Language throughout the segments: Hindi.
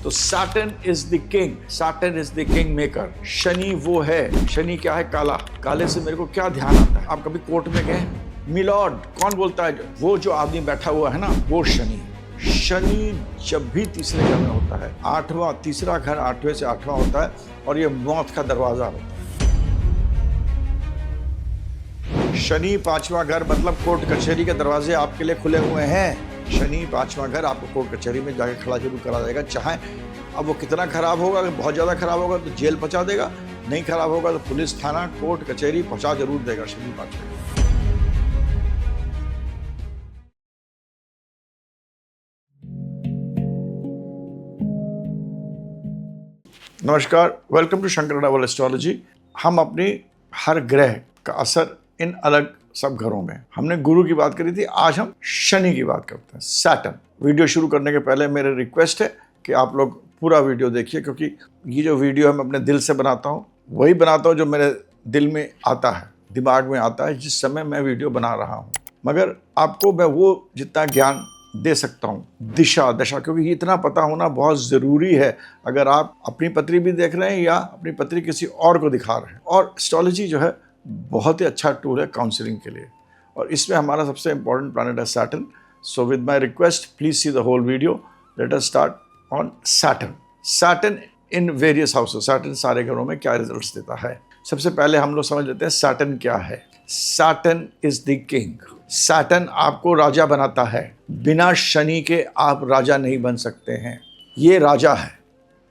तो Saturn is the king, Saturn is the king maker. Shani वो है, शनि क्या है? काला। काले से मेरे को क्या ध्यान आता है? आप कभी कोर्ट में गए? मिलॉर्ड कौन बोलता है? वो जो आदमी बैठा हुआ है ना, वो शनि। शनि जब भी तीसरे घर में होता है, आठवां, तीसरा घर आठवें से आठवां होता है और ये मौत का दरवाजा होता है। शनि पांचवा घर मतलब कोर्ट कचहरी के दरवाजे आपके लिए खुले हुए हैं। शनि पांचवा घर आपको कोर्ट कचहरी में जाके खड़ा जरूर करा जाएगा, चाहे अब वो कितना खराब होगा। अगर बहुत ज़्यादा खराब होगा तो जेल पहुंचा देगा, नहीं खराब होगा तो पुलिस थाना कोर्ट कचहरी पहुंचा जरूर देगा शनि पांचवा। नमस्कार, welcome to Shankar double astrology. हम अपनी हर ग्रह का असर इन अलग सब घरों में, हमने गुरु की बात करी थी, आज हम शनि की बात करते हैं, सैटर्न। वीडियो शुरू करने के पहले मेरे रिक्वेस्ट है कि आप लोग पूरा वीडियो देखिए, क्योंकि ये जो वीडियो मैं अपने दिल से बनाता हूँ, वही बनाता हूँ जो मेरे दिल में आता है, दिमाग में आता है जिस समय मैं वीडियो बना रहा हूँ। मगर आपको मैं वो जितना ज्ञान दे सकता हूँ, दिशा दशा, क्योंकि ये इतना पता होना बहुत ज़रूरी है अगर आप अपनी पत्री भी देख रहे हैं या अपनी पत्री किसी और को दिखा रहे हैं। और एस्ट्रोलॉजी जो है बहुत ही अच्छा टूल है काउंसलिंग के लिए, और इसमें हमारा सबसे इंपॉर्टेंट प्लैनेट है Saturn. So with my request, please see the whole video. Let us start on Saturn. Saturn in various houses, Saturn सारे घरों में क्या रिजल्ट्स देता है। सबसे पहले हम लोग समझ लेते हैं सैटर्न क्या है। Saturn is the king. Saturn आपको राजा बनाता है। बिना शनि के आप राजा नहीं बन सकते हैं, ये राजा है,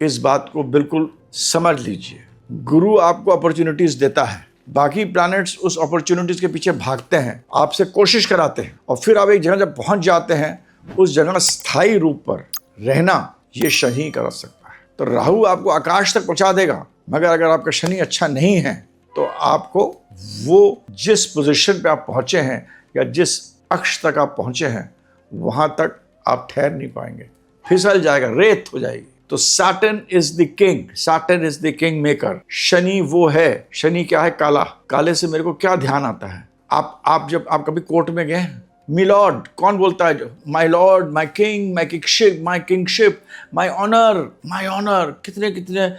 इस बात को बिल्कुल समझ लीजिए। गुरु आपको अपॉर्चुनिटीज देता है, बाकी प्लैनेट्स उस अपॉर्चुनिटीज के पीछे भागते हैं, आपसे कोशिश कराते हैं, और फिर आप एक जगह जब पहुंच जाते हैं, उस जगह स्थायी रूप पर रहना ये शनि कर सकता है। तो राहु आपको आकाश तक पहुंचा देगा, मगर अगर आपका शनि अच्छा नहीं है तो आपको वो जिस पोजीशन पे आप पहुंचे हैं या जिस अक्ष तक आप पहुंचे हैं वहां तक आप ठहर नहीं पाएंगे, फिसल जाएगा, रेत हो जाएगी। तो Saturn is the king, Saturn is the king maker. Shani वो है, शनि क्या है? काला। काले से मेरे को क्या ध्यान आता है? आप जब आप कभी कोर्ट में गए? मिलॉर्ड कौन बोलता है? My lord, my king, my kingship, my kingship, my honour, my honour. कितने कितने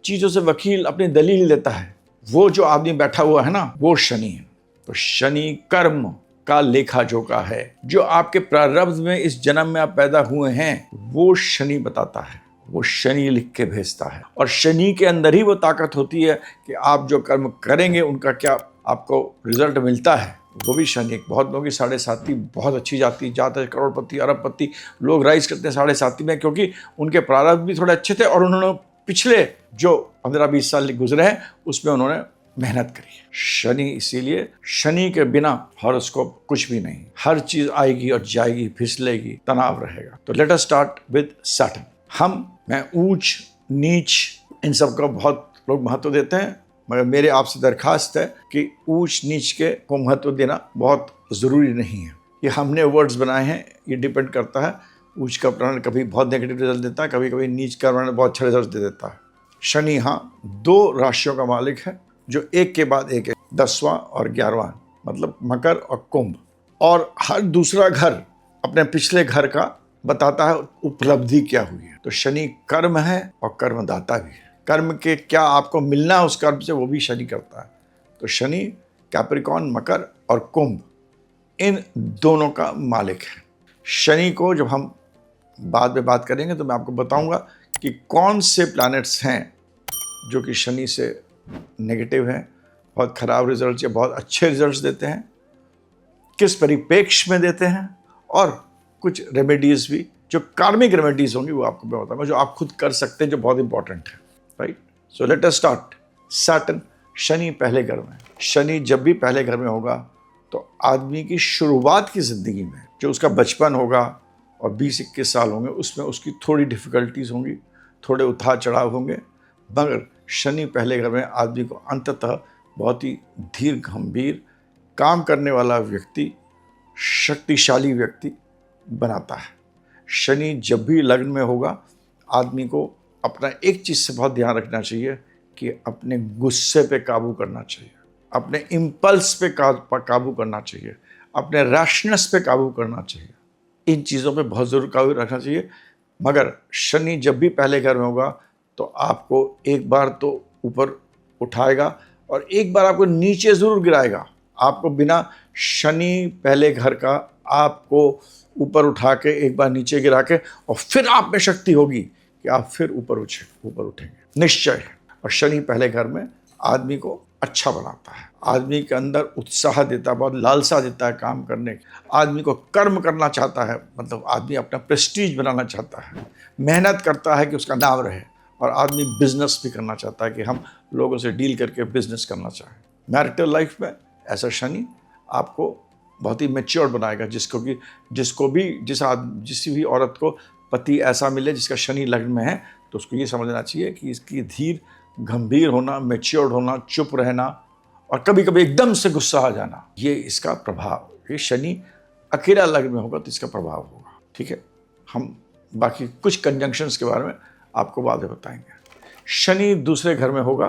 चीजों से वकील अपनी दलील देता है। वो जो आदमी बैठा हुआ है ना, वो शनि है। तो शनि कर्म का लेखा जोखा है, जो आपके प्रारब्ध में इस जन्म में आप पैदा हुए हैं वो शनि बताता है, वो शनि लिख के भेजता है। और शनि के अंदर ही वो ताकत होती है कि आप जो कर्म करेंगे उनका क्या आपको रिजल्ट मिलता है, वो भी शनि। बहुत लोगों की 7.5 बहुत अच्छी जाती है, करोड़पति अरबपति लोग राइज करते हैं 7.5 में, क्योंकि उनके प्रारब्ध भी थोड़े अच्छे थे और उन्होंने पिछले जो 15-20 साल गुजरे हैं उसमें उन्होंने मेहनत करी है। शनि, इसीलिए शनि के बिना हॉरोस्कोप कुछ भी नहीं, हर चीज आएगी और जाएगी, फिसलेगी, तनाव रहेगा। तो late us start with Saturn. मैं ऊंच नीच इन सब का बहुत लोग महत्व देते हैं, मगर मेरे आपसे दरखास्त है कि ऊंच नीच के को महत्व देना बहुत ज़रूरी नहीं है। ये हमने वर्ड्स बनाए हैं, ये डिपेंड करता है। ऊंच का प्लैनेट कभी बहुत नेगेटिव रिजल्ट देता है, कभी कभी नीच का प्लैनेट बहुत अच्छा रिजल्ट दे देता है। शनि हाँ 2 राशियों का मालिक है, जो एक के बाद एक है, 10वां और 11वां, मतलब मकर और कुंभ। और हर दूसरा घर अपने पिछले घर का बताता है उपलब्धि क्या हुई है। तो शनि कर्म है और कर्मदाता भी है। कर्म के क्या आपको मिलना है उस कर्म से, वो भी शनि करता है। तो शनि कैप्रिकॉर्न, मकर और कुंभ, इन दोनों का मालिक है। शनि को जब हम बाद में बात करेंगे तो मैं आपको बताऊंगा कि कौन से प्लैनेट्स हैं जो कि शनि से नेगेटिव हैं, बहुत खराब रिजल्ट्स या बहुत अच्छे रिजल्ट्स देते हैं, किस परिप्रेक्ष्य में देते हैं, और कुछ रेमेडीज भी जो कार्मिक रेमेडीज होंगी वो आपको मैं बताऊंगा, जो आप खुद कर सकते हैं, जो बहुत इंपॉर्टेंट है। Right, so let us start. Saturn, Shani पहले घर में। शनि जब भी पहले घर में होगा तो आदमी की शुरुआत की ज़िंदगी में जो उसका बचपन होगा और 20-21 साल होंगे, उसमें उसकी थोड़ी डिफ़िकल्टीज होंगी, थोड़े उतार चढ़ाव होंगे, मगर शनि पहले घर में आदमी को अंततः बहुत ही धीर गंभीर काम करने वाला व्यक्ति, शक्तिशाली व्यक्ति बनाता है। शनि जब भी लग्न में होगा, आदमी को अपना एक चीज़ से बहुत ध्यान रखना चाहिए कि अपने गुस्से पे काबू करना चाहिए, अपने इम्पल्स पे काबू करना चाहिए, अपने रैशनेस पे काबू करना चाहिए। इन चीज़ों पे बहुत ज़रूर काबू रखना चाहिए, मगर शनि जब भी पहले घर में होगा तो आपको एक बार तो ऊपर उठाएगा और एक बार आपको नीचे ज़रूर गिराएगा। आपको बिना शनि पहले घर का आपको ऊपर उठा के एक बार नीचे गिरा के और फिर आप में शक्ति होगी कि आप फिर ऊपर उठेंगे निश्चय। और शनि पहले घर में आदमी को अच्छा बनाता है, आदमी के अंदर उत्साह देता है, बहुत लालसा देता है काम करने की, आदमी को कर्म करना चाहता है, मतलब आदमी अपना प्रेस्टीज बनाना चाहता है, मेहनत करता है कि उसका नाम रहे, और आदमी बिजनेस भी करना चाहता है कि हम लोगों से डील करके बिजनेस करना चाहें। मैरिटल लाइफ में ऐसा शनि आपको बहुत ही मैच्योर बनाएगा, जिस भी औरत को पति ऐसा मिले जिसका शनि लग्न में है तो उसको ये समझना चाहिए कि इसकी धीर गंभीर होना, मैच्योर्ड होना, चुप रहना और कभी कभी एकदम से गुस्सा आ जाना, ये इसका प्रभाव। ये शनि अकेला लग्न में होगा तो इसका प्रभाव होगा। ठीक है, हम बाकी कुछ कंजंक्शंस के बारे में आपको बाद में बताएंगे। शनि दूसरे घर में होगा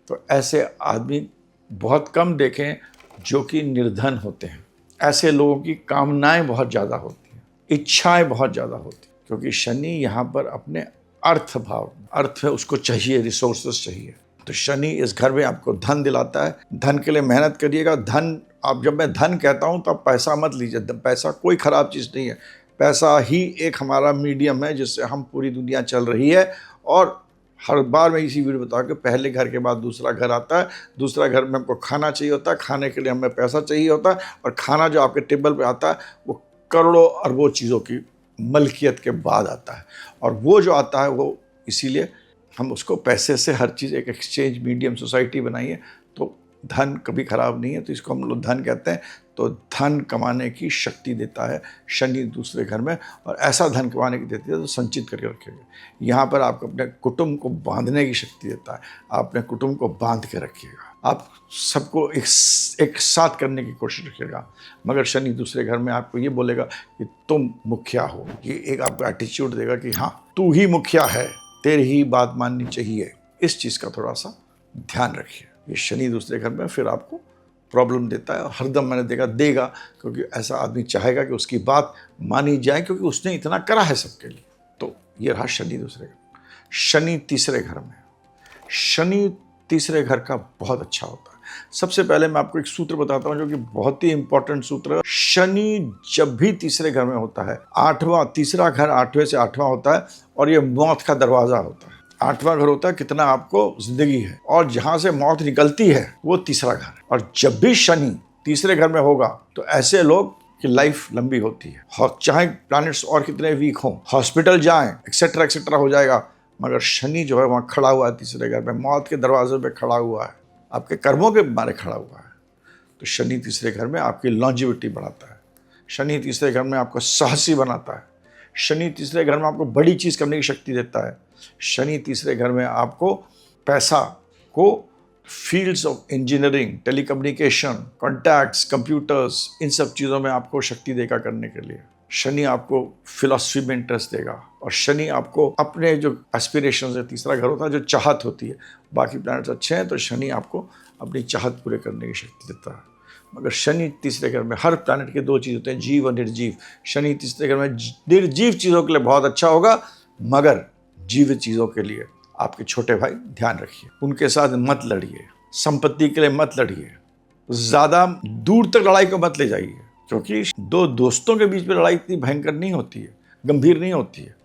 तो ऐसे आदमी बहुत कम देखें जो कि निर्धन होते हैं। ऐसे लोगों की कामनाएं बहुत ज़्यादा होती हैं, इच्छाएं बहुत ज़्यादा होती हैं, क्योंकि शनि यहाँ पर अपने अर्थ है, उसको चाहिए, रिसोर्सेस चाहिए। तो शनि इस घर में आपको धन दिलाता है। धन के लिए मेहनत करिएगा। धन, आप जब मैं धन कहता हूँ तो आप पैसा मत लीजिए, पैसा कोई ख़राब चीज़ नहीं है। पैसा ही एक हमारा मीडियम है जिससे हम पूरी दुनिया चल रही है। और हर बार मैं इसी वीडियो बताऊँ कि पहले घर के बाद दूसरा घर आता है। दूसरा घर में हमको खाना चाहिए होता है, खाने के लिए हमें पैसा चाहिए होता है, और खाना जो आपके टेबल पे आता है वो करोड़ों अरबों चीज़ों की मलकियत के बाद आता है। और वो जो आता है वो इसीलिए हम उसको पैसे से, हर चीज़ एक एक्सचेंज मीडियम सोसाइटी बनाइए तो धन कभी ख़राब नहीं है। तो इसको हम लोग धन कहते हैं। तो धन कमाने की शक्ति देता है शनि दूसरे घर में, और ऐसा धन कमाने की देती है तो संचित करके रखिएगा। यहाँ पर आपको अपने कुटुंब को बांधने की शक्ति देता है। आप अपने कुटुंब को बांध के रखिएगा, आप सबको एक साथ करने की कोशिश रखिएगा। मगर शनि दूसरे घर में आपको ये बोलेगा कि तुम मुखिया हो, ये एक आपको एटीट्यूड देगा कि हाँ तू ही मुखिया है, तेरी ही बात माननी चाहिए। इस चीज़ का थोड़ा सा ध्यान रखिए। ये शनि दूसरे घर में फिर आपको प्रॉब्लम देता है, और हरदम मैंने देगा, क्योंकि ऐसा आदमी चाहेगा कि उसकी बात मानी जाए, क्योंकि उसने इतना करा है सबके लिए। तो ये रहा शनि दूसरे घर। शनि तीसरे घर में, शनि तीसरे घर का बहुत अच्छा होता है। सबसे पहले मैं आपको एक सूत्र बताता हूँ जो कि बहुत ही इंपॉर्टेंट सूत्र है। शनि जब भी तीसरे घर में होता है, तीसरा घर 8वें से 8वां होता है, और ये मौत का दरवाज़ा होता है। 8वां घर होता है कितना आपको जिंदगी है, और जहाँ से मौत निकलती है वो तीसरा घर है। और जब भी शनि तीसरे घर में होगा तो ऐसे लोग की लाइफ लंबी होती है, चाहे प्लैनेट्स और कितने वीक हों, हॉस्पिटल जाएं, एक्सेट्रा एक्सेट्रा हो जाएगा, मगर शनि जो है वहाँ खड़ा हुआ है तीसरे घर में, मौत के दरवाजे पे खड़ा हुआ है, आपके कर्मों के मारे खड़ा हुआ है। तो शनि तीसरे घर में आपकी लॉन्जिविटी बढ़ाता है। शनि तीसरे घर में आपको साहसी बनाता है। शनि तीसरे घर में आपको बड़ी चीज़ करने की शक्ति देता है। शनि तीसरे घर में आपको पैसा को fields of engineering, telecommunication, contacts, computers, इन सब चीज़ों में आपको शक्ति देगा करने के लिए। शनि आपको फिलॉसफी में इंटरेस्ट देगा, और शनि आपको अपने जो एस्पिरेशंस है, तीसरा घर होता है जो चाहत होती है, बाकी प्लैनेट्स अच्छे हैं तो शनि आपको अपनी चाहत पूरे करने की शक्ति देता है। मगर शनि तीसरे घर में, हर प्लैनेट के 2 चीज़ होते हैं, जीव और निर्जीव। शनि तीसरे घर में निर्जीव चीज़ों के लिए बहुत अच्छा होगा, मगर जीवित चीज़ों के लिए आपके छोटे भाई ध्यान रखिए, उनके साथ मत लड़िए, संपत्ति के लिए मत लड़िए, ज़्यादा दूर तक लड़ाई को मत ले जाइए, क्योंकि 2 दोस्तों के बीच में लड़ाई इतनी भयंकर नहीं होती है, गंभीर नहीं होती है।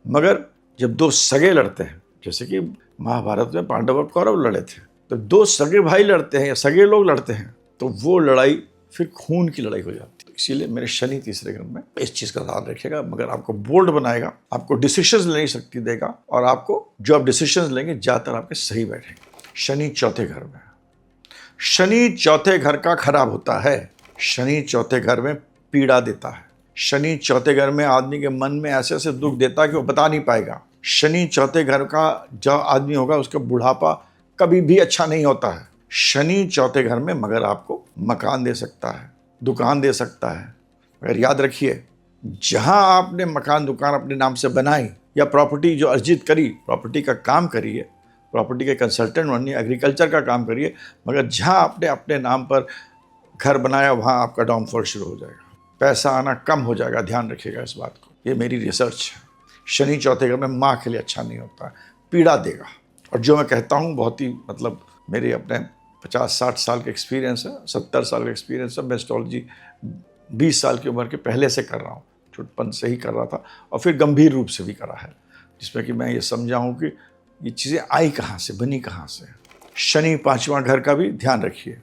मगर जब 2 सगे लड़ते हैं, जैसे कि महाभारत में पांडव और कौरव लड़े थे, तो 2 सगे भाई लड़ते हैं या सगे लोग लड़ते हैं तो वो लड़ाई फिर खून की लड़ाई हो जाती है। इसीलिए मेरे शनि तीसरे घर में इस चीज़ का ध्यान रखिएगा। मगर आपको बोल्ड बनाएगा, आपको डिसीजंस लेने की शक्ति देगा, और आपको जो आप डिसीजंस लेंगे ज़्यादातर आपके सही बैठेंगे। शनि चौथे घर में, शनि चौथे घर का खराब होता है। शनि चौथे घर में पीड़ा देता है। शनि चौथे घर में आदमी के मन में ऐसे ऐसे दुख देता है कि वो बता नहीं पाएगा। शनि चौथे घर का जो आदमी होगा उसका बुढ़ापा कभी भी अच्छा नहीं होता है। शनि चौथे घर में मगर आपको मकान दे सकता है, दुकान दे सकता है। मगर याद रखिए, जहां आपने मकान दुकान अपने नाम से बनाई या प्रॉपर्टी जो अर्जित करी, प्रॉपर्टी का काम करिए, प्रॉपर्टी के कंसल्टेंट बनिए, एग्रीकल्चर का काम करिए, मगर जहां आपने अपने नाम पर घर बनाया वहां आपका डाउनफॉल शुरू हो जाएगा, पैसा आना कम हो जाएगा। ध्यान रखिएगा इस बात को, ये मेरी रिसर्च है। शनि चौथे घर में माँ के लिए अच्छा नहीं होता है, पीड़ा देगा। और जो मैं कहता हूँ बहुत ही मतलब मेरे अपने 50-60 साल का एक्सपीरियंस है, 70 साल का एक्सपीरियंस है। मैं एस्ट्रोलॉजी 20 साल की उम्र के पहले से कर रहा हूँ, छुटपन से ही कर रहा था और फिर गंभीर रूप से भी करा है, जिसमें कि मैं ये समझा हूँ कि ये चीज़ें आई कहाँ से, बनी कहाँ से। शनि 5वां घर का भी ध्यान रखिए।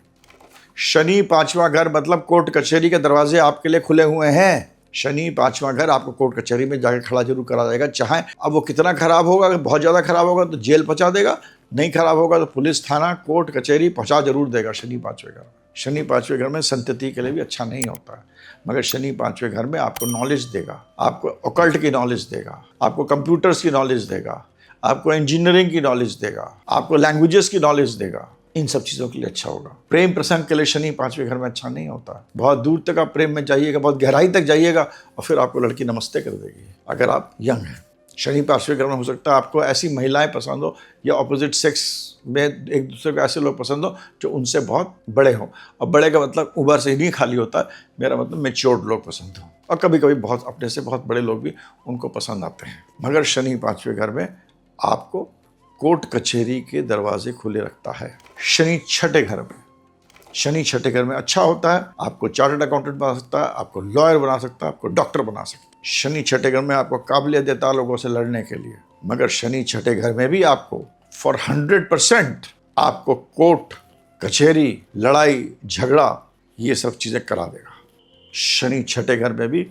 शनि 5वां घर मतलब कोर्ट कचहरी के दरवाजे आपके लिए खुले हुए हैं। शनि 5वां घर आपको कोर्ट कचहरी में जाकर खड़ा जरूर करा जाएगा, चाहे अब वो कितना खराब होगा, अगर बहुत ज़्यादा खराब होगा तो जेल पहुंचा देगा, नहीं खराब होगा तो पुलिस थाना कोर्ट कचहरी पहुंचा जरूर देगा। शनि 5वें घर, शनि 5वें घर में संतति के लिए भी अच्छा नहीं होता है, मगर शनि 5वें घर में आपको नॉलेज देगा, आपको ऑकल्ट की नॉलेज देगा, आपको कंप्यूटर्स की नॉलेज देगा, आपको इंजीनियरिंग की नॉलेज देगा, आपको लैंग्वेजेस की नॉलेज देगा। इन सब चीज़ों के लिए अच्छा होगा। प्रेम प्रसंग के लिए शनि 5वें घर में अच्छा नहीं होता। बहुत दूर तक आप प्रेम में जाइएगा, बहुत गहराई तक जाइएगा और फिर आपको लड़की नमस्ते कर देगी अगर आप यंग हैं। शनि 5वें घर में हो सकता है आपको ऐसी महिलाएं पसंद हो या ऑपोजिट सेक्स में एक दूसरे को ऐसे लोग पसंद हो जो उनसे बहुत बड़े हों। और बड़े का मतलब उम्र से ही नहीं खाली होता है, मेरा मतलब मैच्योर्ड लोग पसंद हों। और कभी कभी बहुत अपने से बहुत बड़े लोग भी उनको पसंद आते हैं। मगर शनि 5वें घर में आपको कोर्ट कचहरी के दरवाजे खुले रखता है। शनि 6ठे घर में, शनि 6ठे घर में अच्छा होता है, आपको चार्टर्ड अकाउंटेंट बना सकता है, आपको लॉयर बना सकता है, आपको डॉक्टर बना सकता है। शनि 6ठे घर में आपको काबिलियत देता है लोगों से लड़ने के लिए। मगर शनि 6ठे घर में भी आपको फॉर 100% आपको कोर्ट कचहरी, लड़ाई झगड़ा ये सब चीज़ें करा देगा। शनि 6ठे घर में भी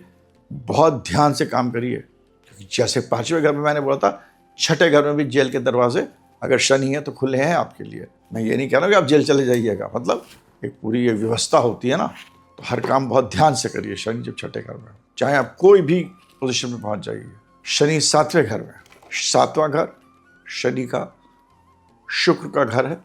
बहुत ध्यान से काम करिए, क्योंकि जैसे 5वें घर में मैंने बोला था, 6ठे घर में भी जेल के दरवाजे अगर शनि है तो खुले हैं आपके लिए। मैं ये नहीं कह रहा हूँ कि आप जेल चले जाइएगा, मतलब एक पूरी ये व्यवस्था होती है ना, तो हर काम बहुत ध्यान से करिए शनि जब 6ठे घर में, चाहे आप कोई भी पोजीशन में पहुंच जाइए। शनि 7वें घर में, 7वां घर शनि का शुक्र का घर है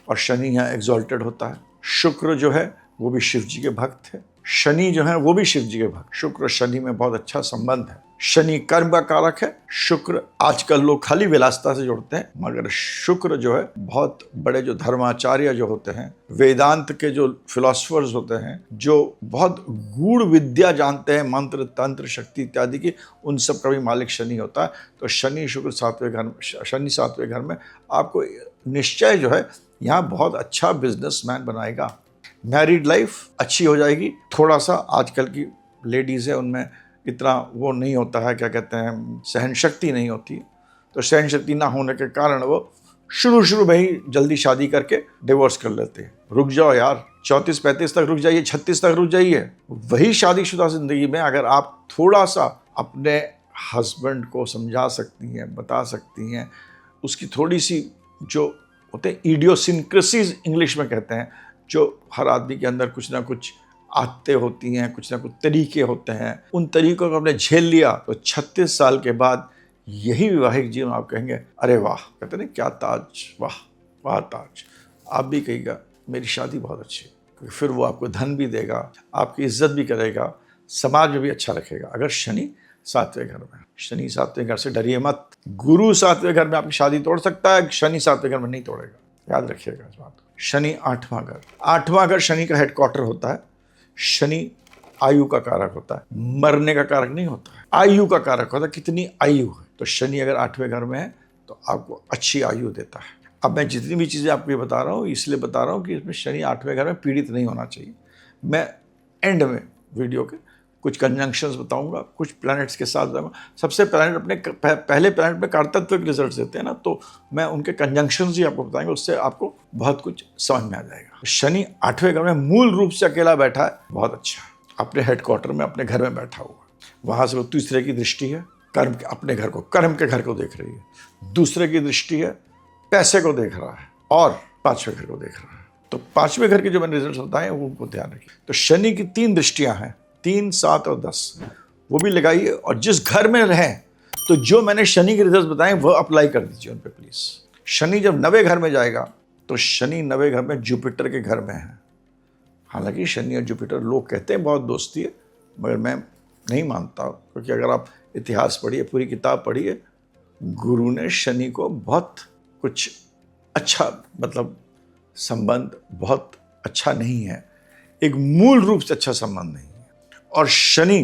और शनि यहाँ एग्जॉल्टेड होता है। शुक्र जो है वो भी शिव जी के भक्त है, शनि जो है वो भी शिव जी के भक्त। शुक्र शनि में बहुत अच्छा संबंध है। शनि कर्म का कारक है। शुक्र आजकल लोग खाली विलासिता से जोड़ते हैं, मगर शुक्र जो है बहुत बड़े जो धर्माचार्य जो होते हैं, वेदांत के जो फिलोसफर्स होते हैं, जो बहुत गूढ़ विद्या जानते हैं, मंत्र तंत्र शक्ति इत्यादि की, उन सब का भी मालिक शनि होता है। तो शनि शुक्र 7वें घर, शनि 7वें घर में आपको निश्चय जो है यहाँ बहुत अच्छा बिजनेसमैन बनाएगा। मैरिड लाइफ अच्छी हो जाएगी। थोड़ा सा आजकल की लेडीज़ है उनमें इतना वो नहीं होता है, क्या कहते हैं, सहन शक्ति नहीं होती, तो सहन शक्ति ना होने के कारण वो शुरू में ही जल्दी शादी करके डिवोर्स कर लेते हैं। रुक जाओ यार, 34-35 तक रुक जाइए, 36 तक रुक जाइए। वही शादीशुदा जिंदगी में अगर आप थोड़ा सा अपने हस्बैंड को समझा सकती हैं, बता सकती हैं, उसकी थोड़ी सी जो होते हैं इडियोसिंक्रेसीज इंग्लिश में कहते हैं, जो हर आदमी के अंदर कुछ ना कुछ आदतें होती हैं, कुछ ना कुछ तरीके होते हैं, उन तरीकों को आपने झेल लिया तो 36 साल के बाद यही वैवाहिक जीवन आप कहेंगे अरे वाह, कहते हैं क्या ताज, वाह वाह ताज। आप भी कहिएगा मेरी शादी बहुत अच्छी, क्योंकि फिर वो आपको धन भी देगा, आपकी इज्जत भी करेगा, समाज में भी अच्छा रखेगा। अगर शनि 7वें घर में, शनि 7वें घर से डरिए मत। गुरु 7वें घर में आपकी शादी तोड़ सकता है, शनि 7वें घर में नहीं तोड़ेगा, याद रखिएगा इस बात। शनि 8वां घर, 8वां घर शनि का हेडक्वार्टर होता है। शनि आयु का कारक होता है, मरने का कारक नहीं होता है, आयु का कारक होता है, कितनी आयु है। तो शनि अगर 8वें घर में है तो आपको अच्छी आयु देता है। अब मैं जितनी भी चीज़ें आपको ये बता रहा हूँ इसलिए बता रहा हूँ कि इसमें शनि 8वें घर में पीड़ित नहीं होना चाहिए। मैं एंड में वीडियो के कुछ कंजंक्शंस बताऊंगा, कुछ प्लैनेट्स के साथ बताऊंगा। सबसे प्लैनेट अपने पहले प्लैनेट में कारतत्व के रिजल्ट देते हैं ना, तो मैं उनके कंजंक्शंस ही आपको बताएंगे, उससे आपको बहुत कुछ समझ में आ जाएगा। शनि 8वें घर में मूल रूप से अकेला बैठा है, बहुत अच्छा, अपने हेडक्वार्टर में अपने घर में बैठा हुआ, वहाँ से वो तीसरे की दृष्टि है, कर्म के अपने घर को, कर्म के घर को देख रही है। दूसरे की दृष्टि है, पैसे को देख रहा है, और 5वें घर को देख रहा है। तो 5वें घर के जो मैंने रिजल्ट बताए वो उनको ध्यान रखिए। तो शनि की 3 दृष्टियां हैं, 3, 7 और 10, वो भी लगाइए। और जिस घर में रहें तो जो मैंने शनि के रिजल्ट बताए वो अप्लाई कर दीजिए उन पे प्लीज। शनि जब 9वें घर में जाएगा तो शनि 9वें घर में जुपिटर के घर में है। हालांकि शनि और जुपिटर लोग कहते हैं बहुत दोस्ती है, मगर मैं नहीं मानता, क्योंकि अगर आप इतिहास पढ़िए, पूरी किताब पढ़िए, गुरु ने शनि को बहुत कुछ अच्छा, मतलब संबंध बहुत अच्छा नहीं है, एक मूल रूप से अच्छा संबंध नहीं है। और शनि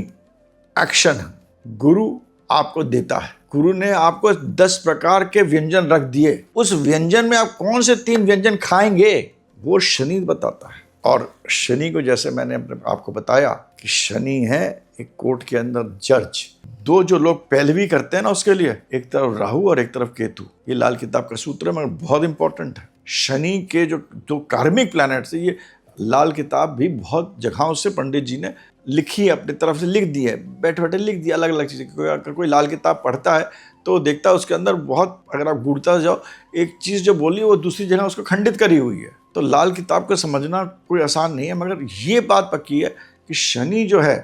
एक्शन है, गुरु आपको देता है। गुरु ने आपको 10 प्रकार के व्यंजन रख दिए, उस व्यंजन में आप कौन से 3 व्यंजन खाएंगे वो शनि बताता है। और शनि को जैसे मैंने आपको बताया कि शनि है एक कोर्ट के अंदर जज। 2 जो लोग पैरवी करते हैं ना उसके लिए, एक तरफ राहु और एक तरफ केतु, ये लाल किताब का सूत्र है मगर बहुत इंपॉर्टेंट है। शनि के जो 2 कार्मिक प्लैनेट्स है, ये लाल किताब भी बहुत जगहों से पंडित जी ने लिखी है, अपनी तरफ से लिख दी है, बैठे बैठे लिख दिया अलग अलग चीज़ें। अगर कोई लाल किताब पढ़ता है तो देखता है उसके अंदर बहुत, अगर आप ढूंढता जाओ एक चीज़ जो बोली वो दूसरी जगह उसको खंडित करी हुई है। तो लाल किताब को समझना कोई आसान नहीं है, मगर ये बात पक्की है कि शनि जो है,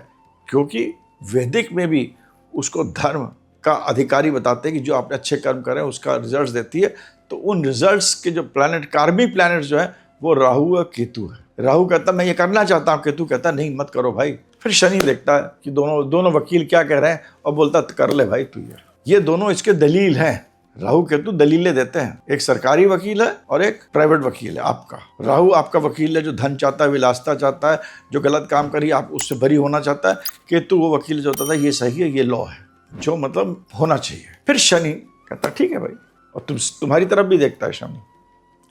क्योंकि वैदिक में भी उसको धर्म का अधिकारी बताते हैं कि जो आपने अच्छे कर्म करें उसका रिजल्ट देती है। तो उन रिजल्ट्स के जो प्लैनेट, कार्मिक प्लैनेट्स जो है वो राहु और केतु है। राहु कहता मैं ये करना चाहता हूँ, केतु कहता नहीं मत करो भाई। फिर शनि देखता है कि दोनों वकील क्या कह रहे हैं और बोलता कर ले भाई तू। ये दोनों इसके दलील हैं। राहु केतु दलीलें देते हैं, एक सरकारी वकील है और एक प्राइवेट वकील है आपका। राहु आपका वकील है जो धन चाहता है, विलासता चाहता है, जो गलत काम करिए आप उससे बरी होना चाहता है। केतु वो वकील जो होता है ये सही है, ये लॉ है, जो मतलब होना चाहिए। फिर शनि कहता ठीक है भाई, और तुम्हारी तरफ भी देखता है शनि,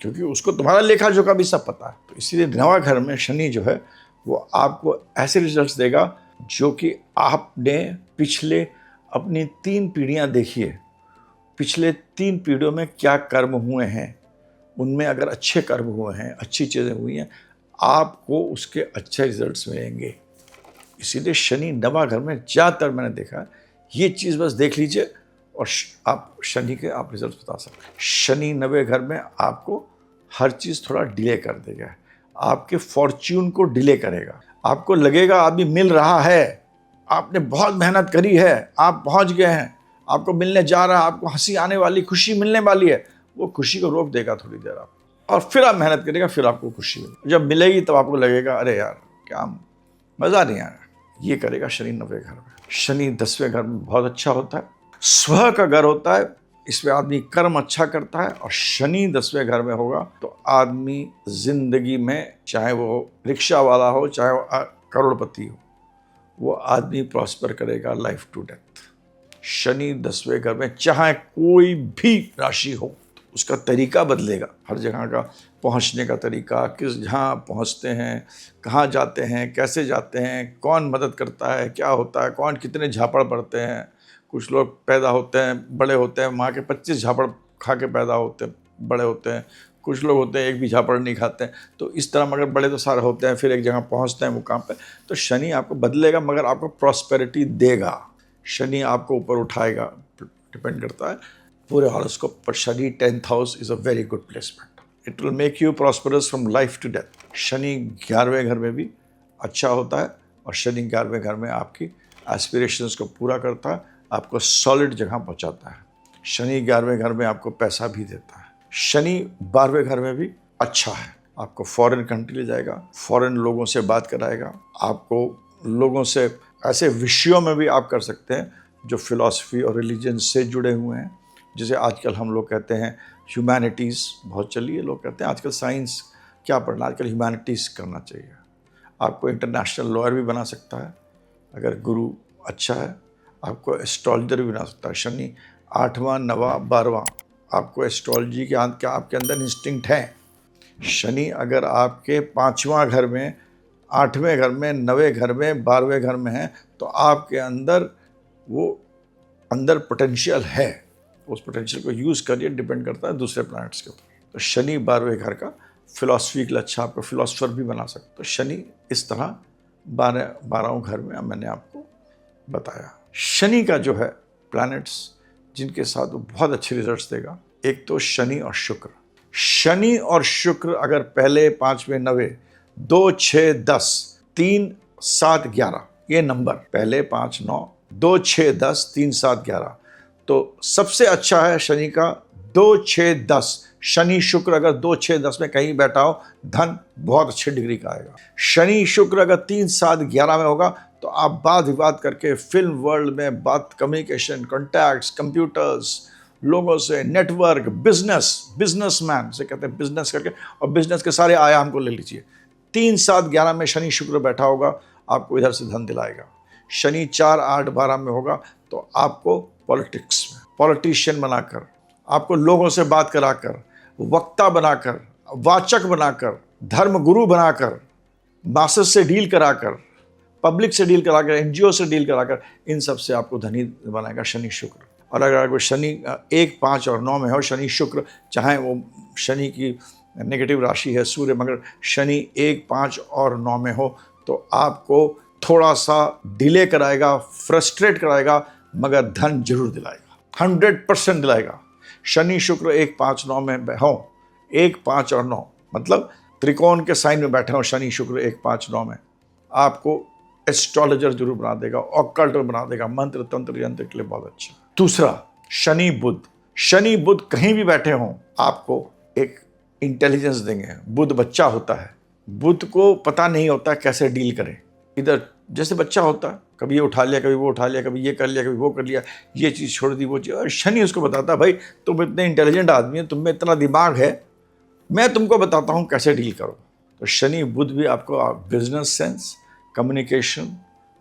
क्योंकि उसको तुम्हारा लेखा जोखा भी सब पता है। तो इसीलिए नवा घर में शनि जो है वो आपको ऐसे रिजल्ट्स देगा जो कि आपने पिछले अपनी 3 पीढ़ियां देखी है, पिछले 3 पीढ़ियों में क्या कर्म हुए हैं, उनमें अगर अच्छे कर्म हुए हैं, अच्छी चीज़ें हुई हैं, आपको उसके अच्छे रिजल्ट्स मिलेंगे। इसीलिए शनि नवा घर में ज़्यादातर मैंने देखा है, ये चीज़ बस देख लीजिए और आप शनि के आप रिजल्ट बता सकते हैं। शनि नवे घर में आपको हर चीज़ थोड़ा डिले कर देगा, आपके फॉर्च्यून को डिले करेगा। आपको लगेगा अभी मिल रहा है, आपने बहुत मेहनत करी है, आप पहुंच गए हैं, आपको मिलने जा रहा है, आपको हंसी आने वाली, खुशी मिलने वाली है, वो खुशी को रोक देगा थोड़ी देर आप, और फिर आप मेहनत करेगा, फिर आपको खुशी मिलेगी। जब मिलेगी तब आपको लगेगा अरे यार क्या मज़ा नहीं आया। ये करेगा शनि नवे घर में। शनि 10वें घर में बहुत अच्छा होता है, स्व का घर होता है, इसमें आदमी कर्म अच्छा करता है। और शनि 10वें घर में होगा तो आदमी जिंदगी में, चाहे वो रिक्शा वाला हो, चाहे वो करोड़पति हो, वो आदमी प्रॉस्पर करेगा लाइफ टू डेथ। शनि 10वें घर में चाहे कोई भी राशि हो तो उसका तरीका बदलेगा, हर जगह का पहुंचने का तरीका, किस जहाँ पहुंचते हैं, कहाँ जाते हैं, कैसे जाते हैं, कौन मदद करता है, क्या होता है, कौन कितने झापड़ पड़ते हैं। कुछ लोग पैदा होते हैं, बड़े होते हैं, माँ के 25 झापड़ खा के पैदा होते हैं, बड़े होते हैं। कुछ लोग होते हैं एक भी झापड़ नहीं खाते हैं। तो इस तरह मगर बड़े तो सारे होते हैं, फिर एक जगह पहुंचते हैं मुकाम पे। तो शनि आपको बदलेगा मगर आपको प्रॉस्पेरिटी देगा, शनि आपको ऊपर उठाएगा, डिपेंड करता है पूरे हॉरोस्कोप पर। Shani 10th house is a very good placement, it will make you prosperous from life to death. Shani 11वें घर में भी अच्छा होता है और शनि 11वें घर में आपकी एस्पिरेशंस को पूरा करता है, आपको सॉलिड जगह पहुंचाता है। शनि 11वें घर में आपको पैसा भी देता है। शनि 12वें घर में भी अच्छा है, आपको फॉरेन कंट्री ले जाएगा, फॉरेन लोगों से बात कराएगा, आपको लोगों से ऐसे विषयों में भी आप कर सकते हैं जो फिलॉसफी और रिलीजन से जुड़े हुए हैं। जैसे आजकल हम लोग कहते हैं ह्यूमैनिटीज़ बहुत चली है, लोग कहते हैं आजकल साइंस क्या पढ़ना, आजकल ह्यूमैनिटीज़ करना चाहिए। आपको इंटरनेशनल लॉयर भी बना सकता है अगर गुरु अच्छा है, आपको एस्ट्रोलॉजर भी बना सकता है। शनि 8वां 9वां 12वां, आपको एस्ट्रोलॉजी के आपके अंदर इंस्टिंक्ट है। शनि अगर आपके 5वां घर में, 8वें घर में, 9वें घर में, 12वें घर में है तो आपके अंदर वो अंदर पोटेंशियल है, उस पोटेंशियल को यूज़ करिए, डिपेंड करता है दूसरे प्लैनेट्स के ऊपर। तो शनि 12वें घर का फिलॉसफी के लिए अच्छा, आपको फिलॉसफर भी बना सकते। तो शनि इस तरह 12वें घर में मैंने आपको बताया। शनि का जो है प्लैनेट्स जिनके साथ वो बहुत अच्छे रिजल्ट्स देगा, एक तो शनि और शुक्र। शनि और शुक्र अगर पहले 5वें 9वें 2 6 10 3 7 11 ये नंबर, पहले 5 9 2 6 10 3 7 11, तो सबसे अच्छा है शनि का 2 6 10। शनि शुक्र अगर 2 6 10 में कहीं बैठा हो, धन बहुत अच्छे डिग्री का आएगा। शनि शुक्र अगर 3 7 11 में होगा तो आप वाद विवाद करके फिल्म वर्ल्ड में बात, कम्युनिकेशन, कॉन्टैक्ट्स, कंप्यूटर्स, लोगों से नेटवर्क, बिजनेसमैन से कहते हैं बिजनेस करके, और बिजनेस के सारे आयाम को ले लीजिए। 3 7 11 में शनि शुक्र बैठा होगा, आपको इधर से धन दिलाएगा। शनि 4 8 12 में होगा तो आपको पॉलिटिक्स में पॉलिटिशियन बनाकर, आपको लोगों से बात कराकर, वक्ता बनाकर, वाचक बनाकर, धर्म गुरु बनाकर, मासेस से डील कराकर, पब्लिक से डील कराकर, एनजीओ से डील कराकर, इन सब से आपको धनी बनाएगा शनि शुक्र। और अगर शनि 1, 5 और 9 में हो, शनि शुक्र, चाहे वो शनि की नेगेटिव राशि है सूर्य, मगर शनि 1, 5 और 9 में हो तो आपको थोड़ा सा डिले कराएगा, फ्रस्ट्रेट कराएगा, मगर धन जरूर दिलाएगा, 100% दिलाएगा। शनि शुक्र 1, 5, 9 में हो, 1, 5 और 9 मतलब त्रिकोण के साइन में बैठे हो शनि शुक्र 1, 5, 9 में, आपको एस्ट्रोलॉजर जरूर बना देगा, ऑकल्ट बना देगा, मंत्र तंत्र यंत्र के लिए बहुत अच्छा। दूसरा, शनि बुध। शनि बुध कहीं भी बैठे हों आपको एक इंटेलिजेंस देंगे। बुध बच्चा होता है, बुध को पता नहीं होता कैसे डील करें। इधर जैसे बच्चा होता है, कभी ये उठा लिया, कभी वो उठा लिया, कभी ये कर लिया, कभी वो कर लिया, ये चीज़ छोड़ दी, वो चीज़। और शनि उसको बताता है, भाई तुम इतने इंटेलिजेंट आदमी है, तुम में इतना दिमाग है, मैं तुमको बताता हूँ कैसे डील करो। तो शनि बुध भी आपको business sense, communication,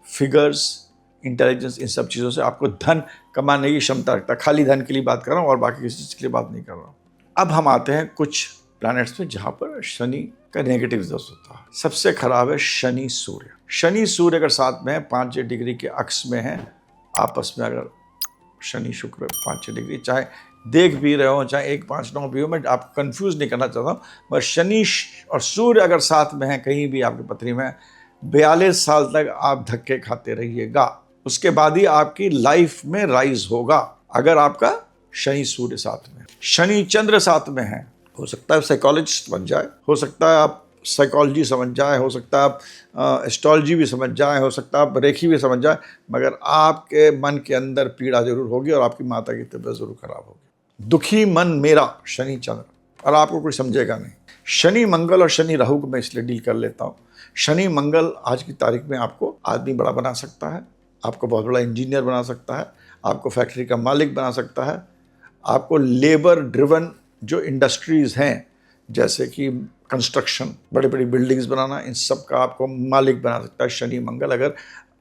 figures, intelligence, इन सब चीज़ों से आपको धन कमाने की क्षमता रखता है। खाली धन के लिए बात कर रहा हूँ और बाकी किसी चीज़ के लिए बात नहीं कर रहा हूँ। अब हम आते हैं कुछ प्लैनेट्स पे जहाँ पर शनि का नेगेटिव दस होता है। सबसे खराब है शनि सूर्य। शनि सूर्य अगर साथ में है, 5-6 डिग्री के अक्ष में है, आपस में अगर शनि शुक्र 5-6 डिग्री, चाहे देख भी रहे हो, चाहे 1, 5, 9 भी हो, मैं आपको कंफ्यूज नहीं करना चाहता हूँ, बस शनि और सूर्य अगर साथ में है कहीं भी आपकी पथरी में, 42 साल तक आप धक्के खाते रहिएगा। उसके बाद ही आपकी लाइफ में राइज होगा। अगर आपका शनि सूर्य साथ में, शनि चंद्र साथ में है, हो सकता है साइकोलॉजिस्ट बन जाए, हो सकता है आप साइकोलॉजी समझ जाए, हो सकता है आप एस्ट्रोलॉजी भी समझ जाए, हो सकता है आप रेखी भी समझ जाए, मगर आपके मन के अंदर पीड़ा जरूर होगी और आपकी माता की तबीयत जरूर खराब होगी। दुखी मन मेरा शनि चंद्र, और आपको कोई समझेगा नहीं। शनि मंगल और शनि राहु को मैं इसलिए डील कर लेता हूँ। शनि मंगल आज की तारीख में आपको आदमी बड़ा बना सकता है, आपको बहुत बड़ा इंजीनियर बना सकता है, आपको फैक्ट्री का मालिक बना सकता है, आपको लेबर ड्रिवन जो इंडस्ट्रीज़ हैं जैसे कि कंस्ट्रक्शन, बड़ी बड़ी बिल्डिंग्स बनाना, इन सब का आपको मालिक बना सकता है शनि मंगल, अगर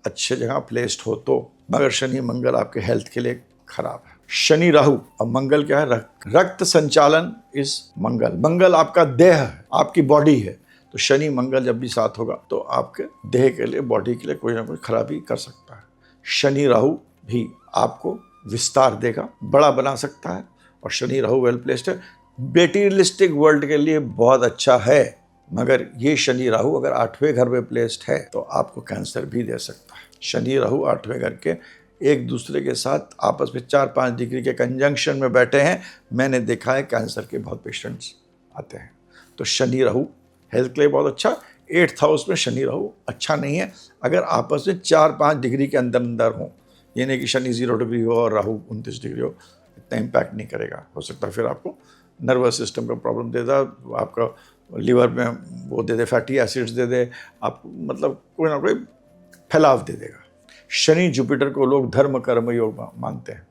अच्छे जगह प्लेस्ड हो तो। मगर शनि मंगल आपके हेल्थ के लिए खराब है। शनि राहु और मंगल क्या है? रक्त संचालन इस मंगल। मंगल आपका देह है, आपकी बॉडी है, तो शनि मंगल जब भी साथ होगा तो आपके देह के लिए, बॉडी के लिए कोई ना कोई खराबी कर सकता है। शनि राहु भी आपको विस्तार देगा, बड़ा बना सकता है, और शनि राहु वेल प्लेस्ड है, मेटीरियलिस्टिक वर्ल्ड के लिए बहुत अच्छा है। मगर ये शनि राहु अगर 8वें घर में प्लेस्ड है तो आपको कैंसर भी दे सकता है। शनि राहु 8वें घर के एक दूसरे के साथ आपस में 4-5 डिग्री के कंजंक्शन में बैठे हैं, मैंने देखा है कैंसर के बहुत पेशेंट्स आते हैं। तो शनि राहु हेल्थ के लिए बहुत अच्छा। 8th हाउस में शनि राहु अच्छा नहीं है अगर आपस में 4-5 डिग्री के अंदर हो। ये नहीं कि शनि 0 डिग्री हो और राहु 29 डिग्री हो, इतना इम्पैक्ट नहीं करेगा। हो सकता है फिर आपको नर्वस सिस्टम का प्रॉब्लम दे दे, आपका लीवर में वो दे दे, फैटी एसिड्स दे दे, आप मतलब कोई ना कोई फैलाव दे देगा। शनि जुपिटर को लोग धर्म कर्म योग मानते हैं।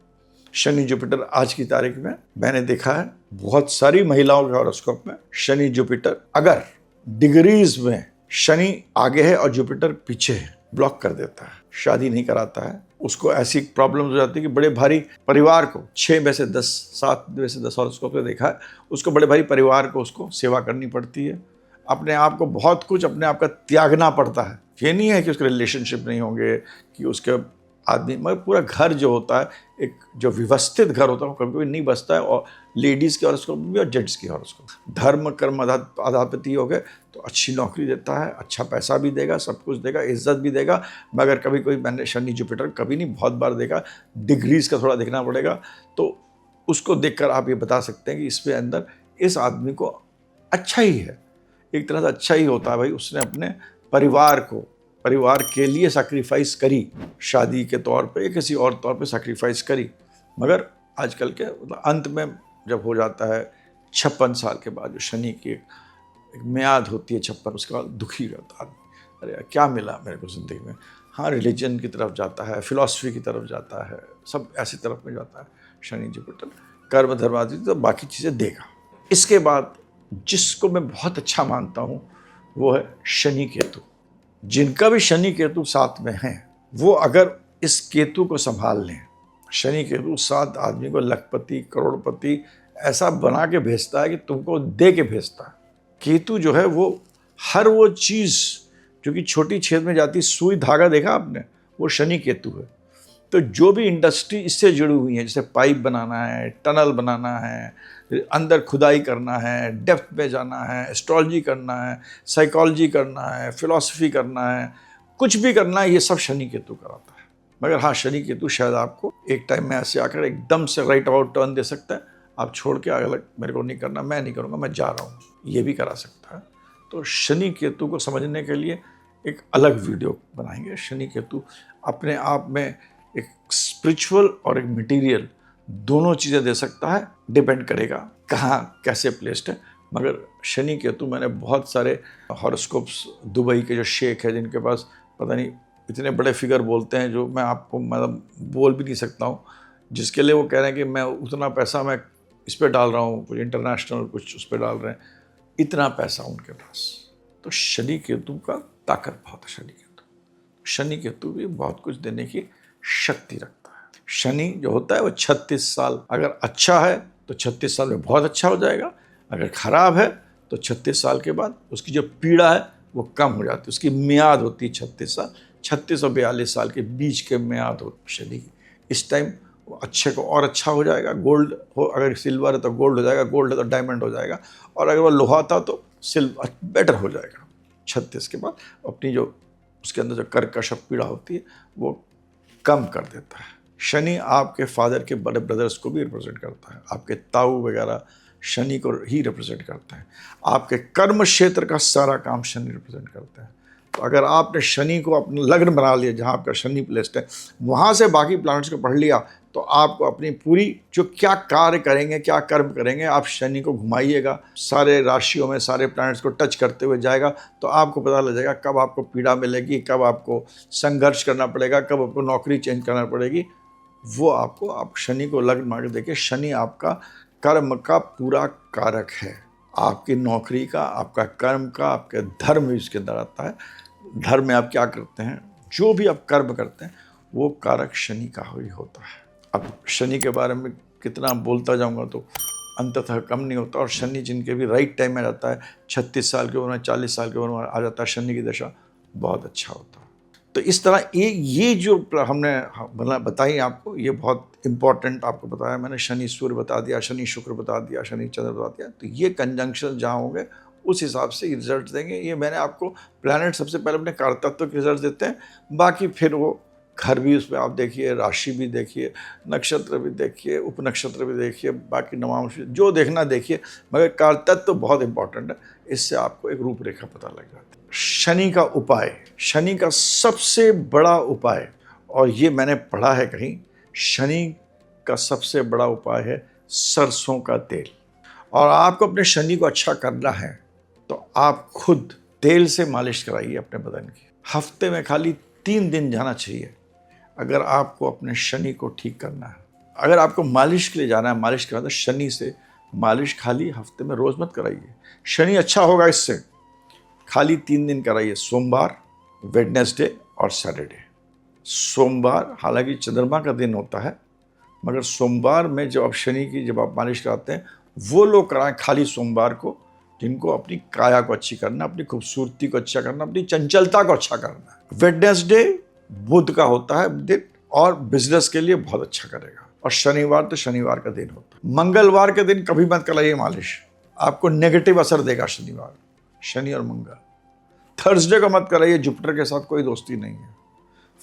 शनि जुपिटर आज की तारीख में मैंने देखा है बहुत सारी महिलाओं के हॉरोस्कोप में शनि जुपिटर अगर डिग्रीज में शनि आगे है और जुपिटर पीछे है, ब्लॉक कर देता है, शादी नहीं कराता है। उसको ऐसी प्रॉब्लम्स हो जाती है कि बड़े भारी परिवार को 6 में से 10, 7 में से 10 हॉरोस्कोप में देखा है, उसको बड़े भारी परिवार को उसको सेवा करनी पड़ती है, अपने आप को बहुत कुछ अपने आप का त्यागना पड़ता है। ये नहीं है कि उसके रिलेशनशिप नहीं होंगे, कि उसके आदमी, मगर पूरा घर जो होता है, एक जो व्यवस्थित घर होता है वो कभी कभी नहीं बसता है। और लेडीज़ के हॉरोस्कोप भी और जेंट्स की हॉरोस्कोप, धर्म कर्म आधापति हो गए तो अच्छी नौकरी देता है, अच्छा पैसा भी देगा, सब कुछ देगा, इज्जत भी देगा। मगर कभी कोई, मैंने शनि जुपिटर कभी नहीं, बहुत बार देखा, डिग्रीज का थोड़ा देखना पड़ेगा, तो उसको देखकर आप ये बता सकते हैं कि इसके अंदर इस आदमी को अच्छा ही है, एक तरह से अच्छा ही होता है। भाई उसने अपने परिवार के लिए सैक्रिफाइस करी, शादी के तौर पे या किसी और तौर पे सैक्रिफाइस करी। मगर आजकल के अंत में जब हो जाता है 56 साल के बाद, जो शनि की एक म्याद होती है 56, उसके बाद दुखी रहता है आदमी, अरे यार क्या मिला मेरे को ज़िंदगी में। हाँ, रिलीजन की तरफ जाता है, फिलॉसफी की तरफ जाता है, सब ऐसी तरफ में जाता है शनि जुपिटर। कर्म धर्म आदि तो बाकी चीज़ें देगा। इसके बाद जिसको मैं बहुत अच्छा मानता हूँ वो है शनि केतु। जिनका भी शनि केतु साथ में हैं, वो अगर इस केतु को संभाल लें शनि केतु 7 आदमी को लखपति करोड़पति ऐसा बना के भेजता है कि तुमको दे के भेजता है। केतु जो है वो हर वो चीज़ जो कि छोटी छेद में जाती, सुई धागा देखा आपने, वो शनि केतु है। तो जो भी इंडस्ट्री इससे जुड़ी हुई है, जैसे पाइप बनाना है, टनल बनाना है, अंदर खुदाई करना है, डेप्थ में जाना है, एस्ट्रोलॉजी करना है, साइकोलॉजी करना है, फिलॉसफी करना है, कुछ भी करना है, ये सब शनि केतु कराता है। मगर हाँ, शनि केतु शायद आपको एक टाइम में ऐसे आकर एकदम से राइट अबाउट टर्न दे सकता है, आप छोड़ के अलग, मेरे को नहीं करना, मैं नहीं करूँगा, मैं जा रहा हूँ, ये भी करा सकता है। तो शनि केतु को समझने के लिए एक अलग वीडियो बनाएंगे। शनि केतु अपने आप में एक स्पिरिचुअल और एक मटेरियल दोनों चीज़ें दे सकता है, डिपेंड करेगा कहाँ कैसे प्लेस्ड है। मगर शनि केतु, मैंने बहुत सारे हॉरोस्कोप्स, दुबई के जो शेख है जिनके पास पता नहीं इतने बड़े फिगर बोलते हैं, जो मैं आपको मतलब बोल भी नहीं सकता हूँ, जिसके लिए वो कह रहे हैं कि मैं उतना पैसा मैं इस पर डाल रहा हूँ, कुछ इंटरनेशनल कुछ उस पर डाल रहे हैं, इतना पैसा उनके पास। तो शनि केतु का ताकत बहुत है। शनि केतु भी बहुत कुछ देने की शक्ति रखता है। शनि जो होता है वो 36 साल, अगर अच्छा है तो 36 साल में बहुत अच्छा हो जाएगा, अगर खराब है तो 36 साल के बाद उसकी जो पीड़ा है वो कम हो जाती है। उसकी मियाद होती है 36 साल, 36 और 42 साल के बीच के मियाद होती शनि की। इस टाइम वो अच्छे को और अच्छा हो जाएगा। गोल्ड हो, अगर सिल्वर है तो गोल्ड हो जाएगा, गोल्ड है तो डायमंड हो जाएगा, और अगर वो लोहा था तो सिल्वर बेटर हो जाएगा। 36 के बाद अपनी जो उसके अंदर जो कर्कश पीड़ा होती है वो कम कर देता है। शनि आपके फादर के बड़े ब्रदर्स को भी रिप्रेजेंट करता है, आपके ताऊ वगैरह शनि को ही रिप्रेजेंट करता है। आपके कर्म क्षेत्र का सारा काम शनि रिप्रेजेंट करता है। तो अगर आपने शनि को अपना लग्न बना लिया, जहाँ आपका शनि प्लेस्ड है, वहाँ से बाकी प्लैनेट्स को पढ़ लिया, तो आपको अपनी पूरी जो क्या कार्य करेंगे, क्या कर्म करेंगे, आप शनि को घुमाइएगा, सारे राशियों में सारे प्लैनेट्स को टच करते हुए जाएगा, तो आपको पता लग जाएगा कब आपको पीड़ा मिलेगी, कब आपको संघर्ष करना पड़ेगा, कब आपको नौकरी चेंज करना पड़ेगी। वो आपको, आप शनि को लग्न मान के देखिए, शनि आपका कर्म का पूरा कारक है, आपकी नौकरी का, आपका कर्म का, आपके धर्म भी इसके अंदर आता है। धर्म में आप क्या करते हैं, जो भी आप कर्म करते हैं, वो कारक शनि का ही होता है। अब शनि के बारे में कितना बोलता जाऊंगा तो अंततः कम नहीं होता। और शनि जिनके भी राइट टाइम में रहता है, 36 साल की उम्र में, 40 साल की उम्र में आ जाता है शनि की दशा, बहुत अच्छा होता है। तो इस तरह ये जो हमने बताई आपको, ये बहुत इंपॉर्टेंट आपको बताया मैंने। शनि सूर्य बता दिया, शनि शुक्र बता दिया, शनि चंद्र बता दिया। तो ये कंजंक्शन जहाँ होंगे उस हिसाब से रिजल्ट देंगे। ये मैंने आपको प्लैनेट सबसे पहले अपने कारतत्व के रिजल्ट देते हैं, बाकी फिर वो घर भी उस पर आप देखिए, राशि भी देखिए, नक्षत्र भी देखिए, उपनक्षत्र भी देखिए, बाकी नवांश जो देखना देखिए, मगर कारतत्व तो बहुत इंपॉर्टेंट है। इससे आपको एक रूपरेखा पता लग जाती है। शनि का उपाय, शनि का सबसे बड़ा उपाय, और ये मैंने पढ़ा है कहीं, शनि का सबसे बड़ा उपाय है सरसों का तेल। और आपको अपने शनि को अच्छा करना है तो आप खुद तेल से मालिश कराइए अपने बदन की। हफ्ते में खाली 3 दिन जाना चाहिए अगर आपको अपने शनि को ठीक करना है। अगर आपको मालिश के लिए जाना है, मालिश कराना, तो शनि से मालिश खाली हफ्ते में रोज़ मत कराइए। शनि अच्छा होगा इससे, खाली 3 दिन कराइए, सोमवार, वेडनेसडे और सैटरडे। सोमवार हालांकि चंद्रमा का दिन होता है, मगर सोमवार में जब आप शनि की जब आप मालिश कराते हैं, वो लोग कराएं खाली सोमवार को जिनको अपनी काया को अच्छी करना, अपनी खूबसूरती को अच्छा करना, अपनी चंचलता को अच्छा करना है। वेडनेसडे बुध का होता है दिन, और बिजनेस के लिए बहुत अच्छा करेगा। और शनिवार तो शनिवार का दिन होता है। मंगलवार के दिन कभी मत कराइए मालिश, आपको नेगेटिव असर देगा शनिवार, शनि और मंगल। थर्सडे को मत कराइए, जुपिटर के साथ कोई दोस्ती नहीं है।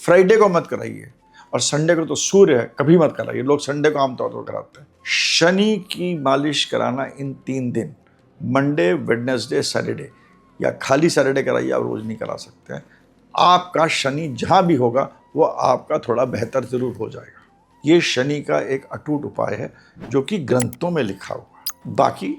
फ्राइडे को मत कराइए, और संडे को तो सूर्य है, कभी मत कराइए। लोग संडे को आमतौर पर कराते हैं। शनि की मालिश कराना इन 3 दिन, मंडे, वेडनेसडे, सैटरडे, या खाली सैटरडे कराइए, आप रोज नहीं करा सकते हैं। आपका शनि जहाँ भी होगा वो आपका थोड़ा बेहतर जरूर हो जाएगा। ये शनि का एक अटूट उपाय है जो कि ग्रंथों में लिखा हुआ है। बाकी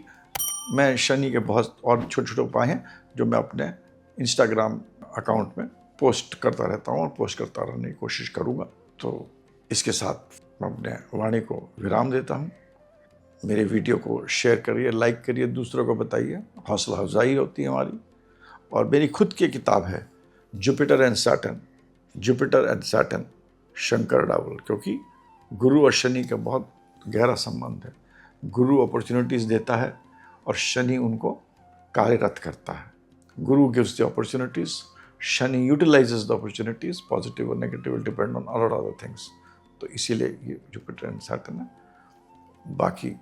मैं शनि के बहुत और छोटे छोटे उपाय हैं जो मैं अपने इंस्टाग्राम अकाउंट में पोस्ट करता रहता हूँ और पोस्ट करता रहने की कोशिश करूँगा। तो इसके साथ मैं अपने वाणी को विराम देता हूँ। मेरे वीडियो को शेयर करिए, लाइक करिए, दूसरों को बताइए, हौसला अफजाई होती है हमारी। और मेरी खुद की किताब है Jupiter and Saturn, Jupiter and Saturn Shankar Dawal, क्योंकि गुरु और शनि का बहुत गहरा संबंध है। गुरु अपॉर्चुनिटीज़ देता है और शनि उनको कार्यरत करता है। Guru gives the opportunities, Shani utilizes the opportunities, positive और negative will depend on a lot other things. तो इसीलिए ये जुपिटर एंड सैटर्न है। बाकी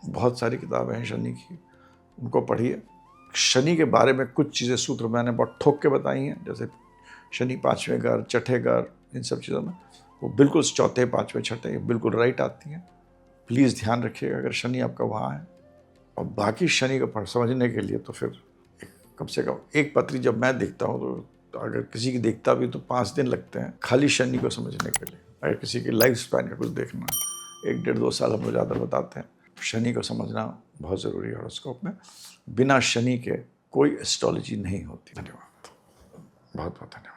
बहुत सारी किताबें हैं शनि की, उनको पढ़िए। शनि के बारे में कुछ चीज़ें सूत्र मैंने बहुत ठोक के बताई हैं, जैसे शनि 5वें घर, छठे घर, इन सब चीज़ों में वो बिल्कुल चौथे, 5वें, छठे बिल्कुल राइट आती हैं। प्लीज़ ध्यान रखिएगा अगर शनि आपका वहाँ है। और बाकी शनि को समझने के लिए तो फिर कम से कम एक पत्री जब मैं देखता हूँ तो अगर किसी की देखता भी तो 5 दिन लगते हैं खाली शनि को समझने के लिए। अगर किसी की लाइफ स्पैन का कुछ देखना है, 1 डेढ़ 2 साल हम लोग ज़्यादा बताते हैं। शनि को समझना बहुत ज़रूरी है हॉरोस्कोप में। बिना शनि के कोई एस्ट्रोलॉजी नहीं होती। धन्यवाद, बहुत बहुत धन्यवाद।